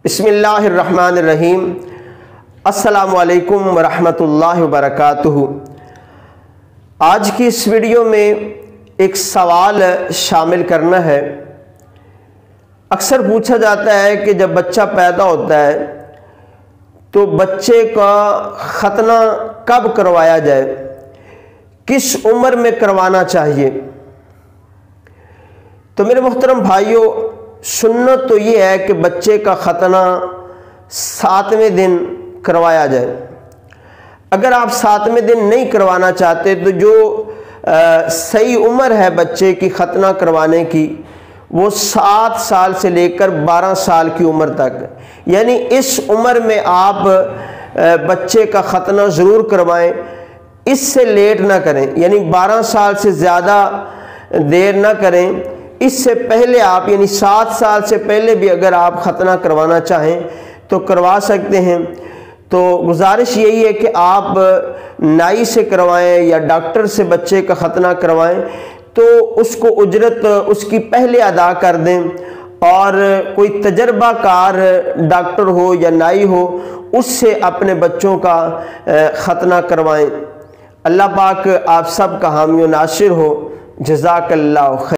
بسم اللہ الرحمن الرحیم۔ السلام علیکم ورحمۃ اللہ وبرکاتہ۔ آج کی اس ویڈیو میں ایک سوال شامل کرنا ہے۔ اکثر پوچھا جاتا ہے کہ جب بچہ پیدا ہوتا ہے تو بچے کا ختنہ کب کروایا جائے، کس عمر میں کروانا چاہیے؟ تو میرے محترم بھائیوں، سنت تو یہ ہے کہ بچے کا ختنہ 7ویں دن کروایا جائے۔ اگر آپ 7ویں دن نہیں کروانا چاہتے تو جو صحیح عمر ہے بچے کی ختنہ کروانے کی وہ 7 سال سے لے کر 12 سال کی عمر تک، یعنی اس عمر میں آپ بچے کا ختنہ ضرور کروائیں، اس سے لیٹ نہ کریں، یعنی 12 سال سے زیادہ دیر نہ کریں۔ اس سے پہلے آپ یعنی 7 سال سے پہلے بھی اگر آپ ختنہ کروانا چاہیں تو کروا سکتے ہیں۔ تو گزارش یہی ہے کہ آپ نائی سے کروائیں یا ڈاکٹر سے بچے کا ختنہ کروائیں تو اس کو اجرت اس کی پہلے ادا کر دیں، اور کوئی تجربہ کار ڈاکٹر ہو یا نائی ہو اس سے اپنے بچوں کا ختنہ کروائیں۔ اللہ پاک آپ سب کا حامی و ناصر ہو۔ جزاک اللہ خیر۔